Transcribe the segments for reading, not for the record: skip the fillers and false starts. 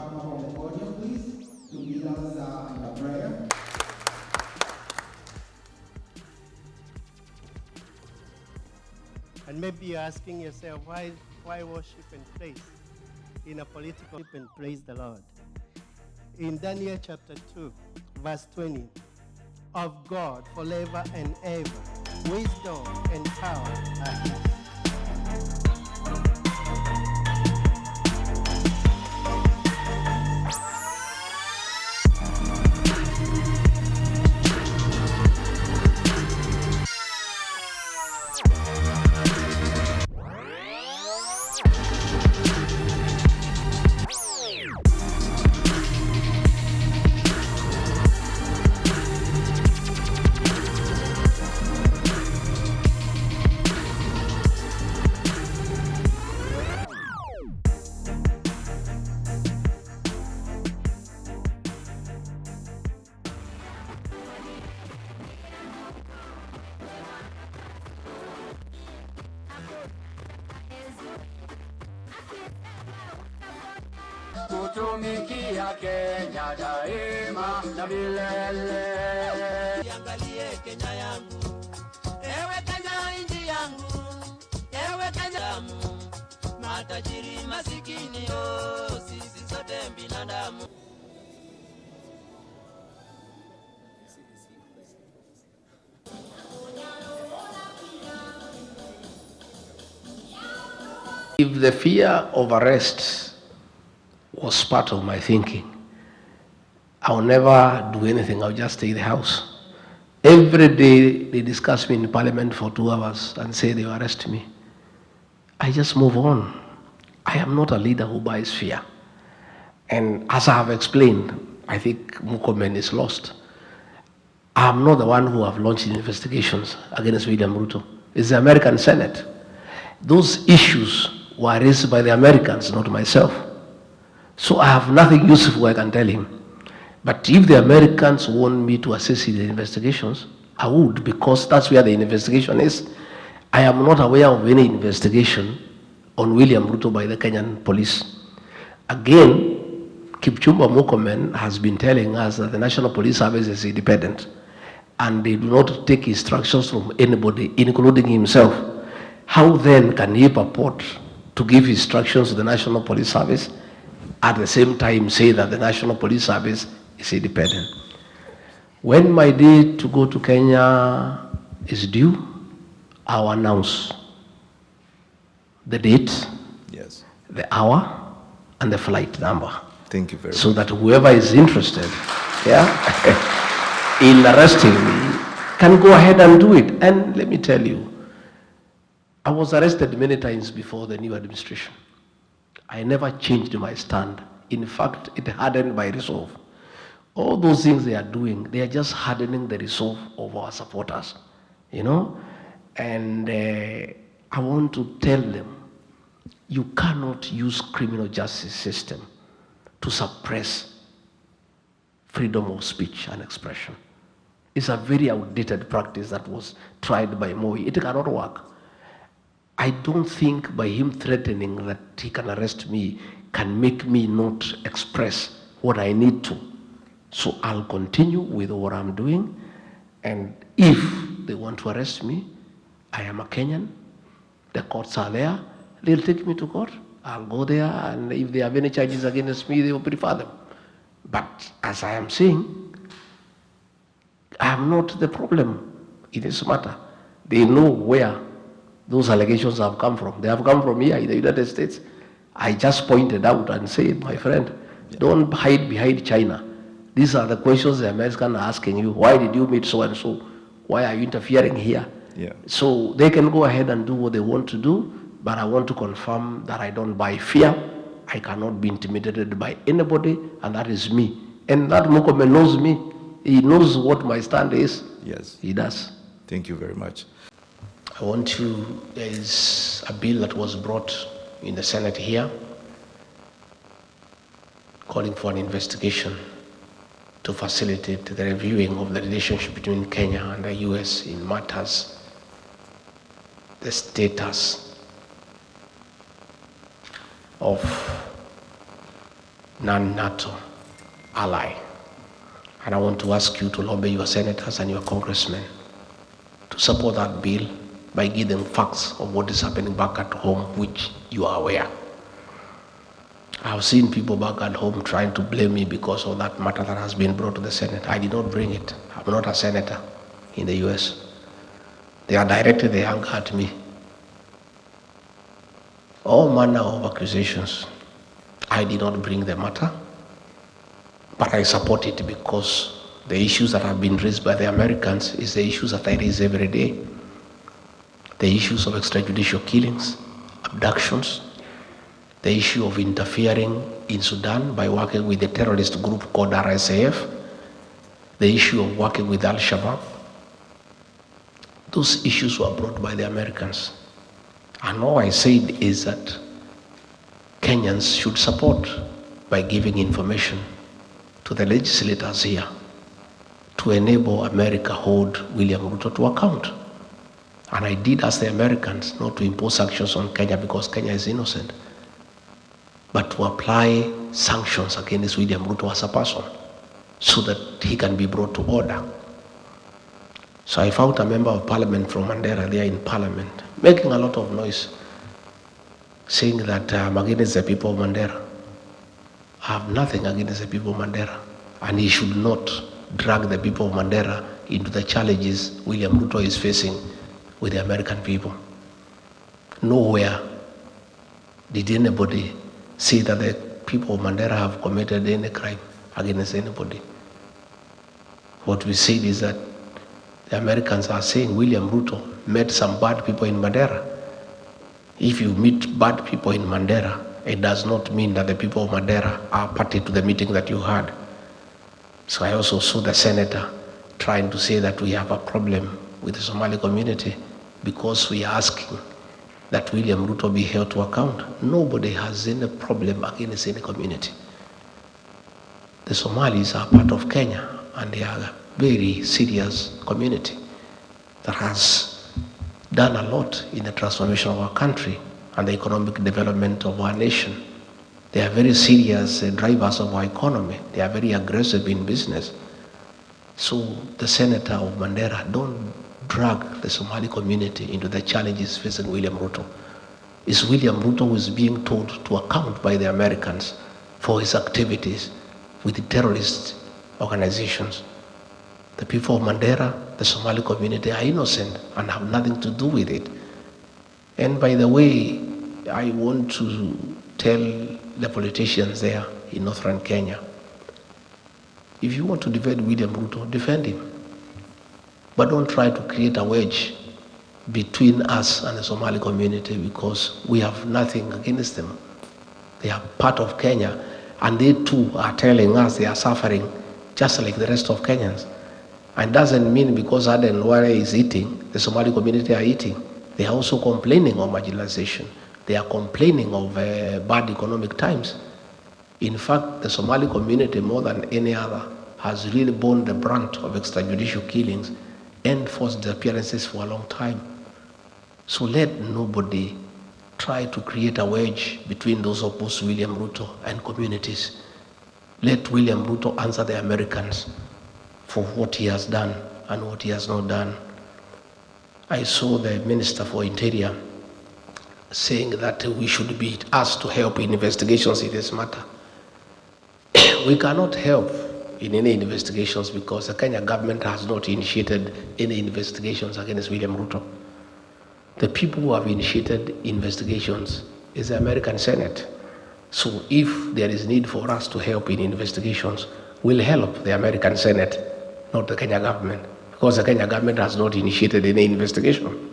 come up on the podium, please, to lead us in a prayer. And maybe you're asking yourself, why worship and praise in a political and praise the Lord? In Daniel chapter 2, verse 20, of God forever and ever, wisdom and power are his. Kutumikia Kenya daima na milele. Iangalie Kenya yangu, ewe Kenya nchi yangu, ewe Kenya matajiri masikini, sisi sote binadamu. If the fear of arrest was part of my thinking, I'll never do anything. I'll just stay in the house. Every day they discuss me in parliament for 2 hours and say they will arrest me. I just move on. I am not a leader who buys fear. And as I have explained, I think MURKOMEN is lost. I am not the one who have launched investigations against William Ruto. It's the American Senate. Those issues were raised by the Americans, not myself. So I have nothing useful I can tell him. But if the Americans want me to assist in the investigations, I would, because that's where the investigation is. I am not aware of any investigation on William Ruto by the Kenyan police. Again, Kipchumba Murkomen has been telling us that the National Police Service is independent and they do not take instructions from anybody, including himself. How then can he purport to give instructions to the National Police Service at the same time say that the National Police Service is independent? When my day to go to Kenya is due, I'll announce the date, yes, the hour, and the flight number. Thank you very So much. that whoever is interested, yeah, in arresting me can go ahead and do it. And let me tell you, I was arrested many times before the new administration. I never changed my stand. In fact, it hardened my resolve. All those things they are doing, they are just hardening the resolve of our supporters, you know? And I want to tell them, you cannot use criminal justice system to suppress freedom of speech and expression. It's a very outdated practice that was tried by Moi. It cannot work. I don't think by him threatening that he can arrest me can make me not express what I need to. So I'll continue with what I'm doing. And if they want to arrest me, I am a Kenyan. The courts are there. They'll take me to court. I'll go there, and if they have any charges against me, they will prefer them. But as I am saying, I am not the problem in this matter. They know where those allegations have come from. They have come from here in the United States. I just pointed out and said, my friend, don't hide behind China. These are the questions the Americans are asking you. Why did you meet so and so? Why are you interfering here? Yeah. So they can go ahead and do what they want to do, but I want to confirm that I don't buy fear. I cannot be intimidated by anybody, and that is me. And that MURKOMEN knows me. He knows what my stand is. Yes. He does. Thank you very much. I want to, there is a bill that was brought in the Senate here calling for an investigation to facilitate the reviewing of the relationship between Kenya and the US in matters, the status of non-NATO ally. And I want to ask you to lobby your senators and your congressmen to support that bill by giving facts of what is happening back at home, which you are aware. I've seen people back at home trying to blame me because of that matter that has been brought to the Senate. I did not bring it. I'm not a senator in the US. They are directed their anger at me. All manner of accusations. I did not bring the matter, but I support it because the issues that have been raised by the Americans is the issues that I raise every day. The issues of extrajudicial killings, abductions, the issue of interfering in Sudan by working with the terrorist group called RSAF, the issue of working with Al-Shabaab. Those issues were brought by the Americans. And all I said is that Kenyans should support by giving information to the legislators here to enable America hold William Ruto to account. And I did ask the Americans not to impose sanctions on Kenya because Kenya is innocent, but to apply sanctions against William Ruto as a person so that he can be brought to order. So I found a member of parliament from Mandera there in parliament making a lot of noise, saying that I'm against the people of Mandera. I have nothing against the people of Mandera, and he should not drag the people of Mandera into the challenges William Ruto is facing with the American people. Nowhere did anybody say that the people of Mandera have committed any crime against anybody. What we said is that the Americans are saying William Ruto met some bad people in Mandera. If you meet bad people in Mandera, it does not mean that the people of Mandera are party to the meeting that you had. So I also saw the senator trying to say that we have a problem with the Somali community because we are asking that William Ruto be held to account. Nobody has any problem against any community. The Somalis are part of Kenya, and they are a very serious community that has done a lot in the transformation of our country and the economic development of our nation. They are very serious drivers of our economy. They are very aggressive in business. So the senator of Mandera, don't drag the Somali community into the challenges facing William Ruto. It's William Ruto who is being told to account by the Americans for his activities with the terrorist organizations. The people of Mandera, the Somali community, are innocent and have nothing to do with it. And by the way, I want to tell the politicians there in northern Kenya, if you want to defend William Ruto, defend him. But don't try to create a wedge between us and the Somali community because we have nothing against them. They are part of Kenya, and they too are telling us they are suffering just like the rest of Kenyans. And doesn't mean because Aden Ware is eating, the Somali community are eating. They are also complaining of marginalization. They are complaining of bad economic times. In fact, the Somali community, more than any other, has really borne the brunt of extrajudicial killings and forced disappearances for a long time. So let nobody try to create a wedge between those opposed to William Ruto and communities. Let William Ruto answer the Americans for what he has done and what he has not done. I saw the Minister for Interior saying that we should be asked to help in investigations in this matter. We cannot help in any investigations because the Kenya government has not initiated any investigations against William Ruto. The people who have initiated investigations is the American Senate. So if there is need for us to help in investigations, we'll help the American Senate, not the Kenya government, because the Kenya government has not initiated any investigation.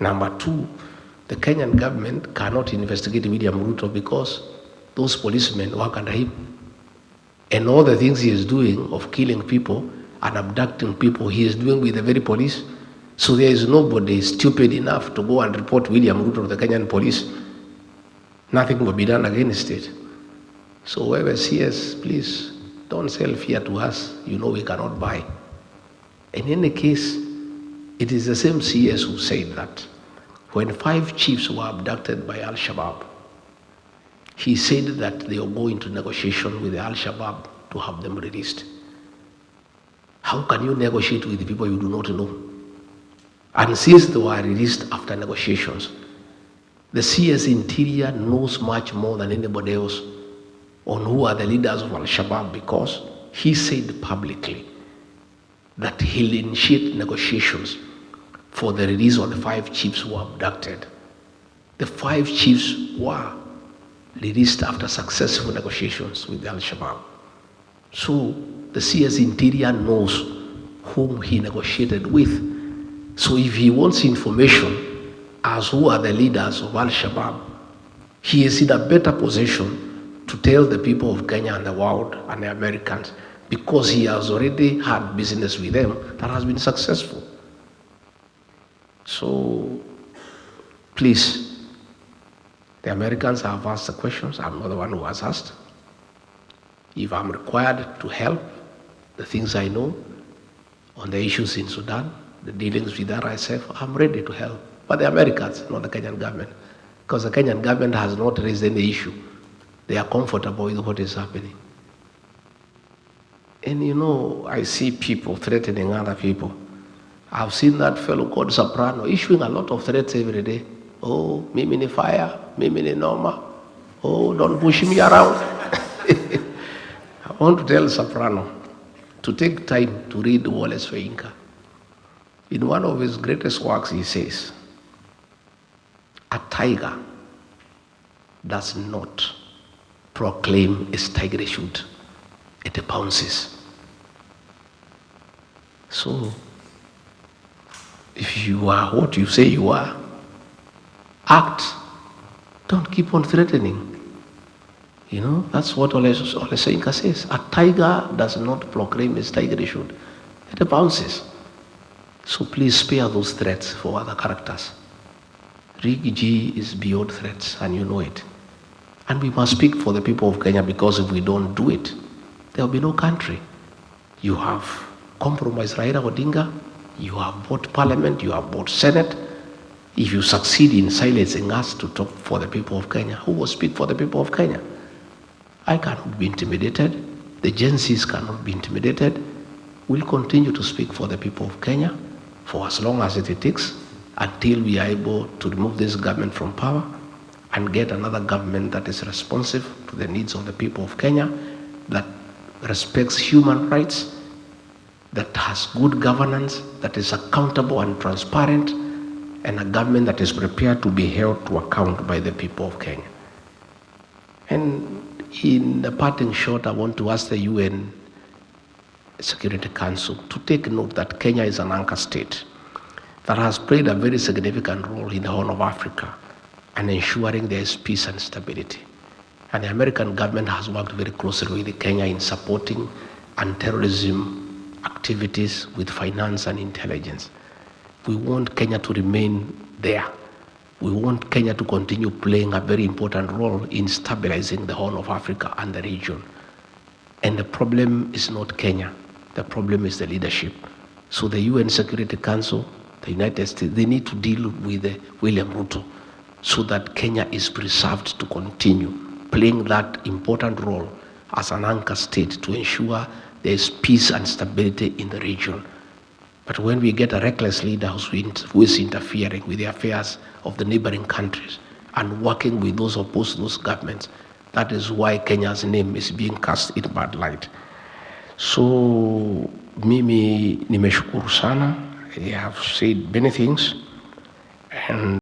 Number two, the Kenyan government cannot investigate William Ruto because those policemen work under him. And all the things he is doing of killing people and abducting people, he is doing with the very police. So there is nobody stupid enough to go and report William Ruto to the Kenyan police. Nothing will be done against it. So whoever sees, please don't sell fear to us. You know we cannot buy. In any case, it is the same CS who said that when 5 chiefs were abducted by Al-Shabaab, He said that they will go into negotiation with the Al-Shabaab to have them released. How can you negotiate with people you do not know? And since they were released after negotiations, the CS Interior knows much more than anybody else on who are the leaders of Al-Shabaab, because he said publicly that he'll initiate negotiations for the release of the 5 chiefs who were abducted. The 5 chiefs were released after successful negotiations with the Al-Shabaab. So the CS Interior knows whom he negotiated with. So if he wants information as who are the leaders of Al-Shabaab, he is in a better position to tell the people of Kenya and the world and the Americans, because he has already had business with them that has been successful. So please, the Americans have asked the questions. I'm not the one who has asked. If I'm required to help the things I know on the issues in Sudan, the dealings with RSF, I'm ready to help. But the Americans, not the Kenyan government, because the Kenyan government has not raised any issue. They are comfortable with what is happening. And you know, I see people threatening other people. I've seen that fellow called Soprano issuing a lot of threats every day. Oh, mimi ni fire, mimi ni noma. Oh, don't push me around. I want to tell Soprano to take time to read Wallace Soyinka. In one of his greatest works, he says, a tiger does not proclaim its tigerhood. It pounces. So, if you are what you say you are, act. Don't keep on threatening. You know, that's what Ole Soyinka says. A tiger does not proclaim its tigerhood. It pounces. So please spare those threats for other characters. Rig G is beyond threats, and you know it. And we must speak for the people of Kenya, because if we don't do it, there will be no country. You have compromised Raila Odinga, you have bought parliament, you have bought Senate. If you succeed in silencing us to talk for the people of Kenya, who will speak for the people of Kenya? I cannot be intimidated. The Gen Zs cannot be intimidated. We'll continue to speak for the people of Kenya for as long as it takes, until we are able to remove this government from power and get another government that is responsive to the needs of the people of Kenya, that respects human rights, that has good governance, that is accountable and transparent, and a government that is prepared to be held to account by the people of Kenya. And in the parting shot, I want to ask the UN Security Council to take note that Kenya is an anchor state that has played a very significant role in the Horn of Africa and ensuring there is peace and stability. And the American government has worked very closely with Kenya in supporting anti-terrorism activities with finance and intelligence. We want Kenya to remain there. We want Kenya to continue playing a very important role in stabilizing the Horn of Africa and the region. And the problem is not Kenya. The problem is the leadership. So the UN Security Council, the United States, they need to deal with William Ruto so that Kenya is preserved to continue playing that important role as an anchor state to ensure there is peace and stability in the region. But when we get a reckless leader who is interfering with the affairs of the neighboring countries and working with those opposed to those governments, that is why Kenya's name is being cast in bad light. So, mimi nimeshukuru sana. I have said many things, and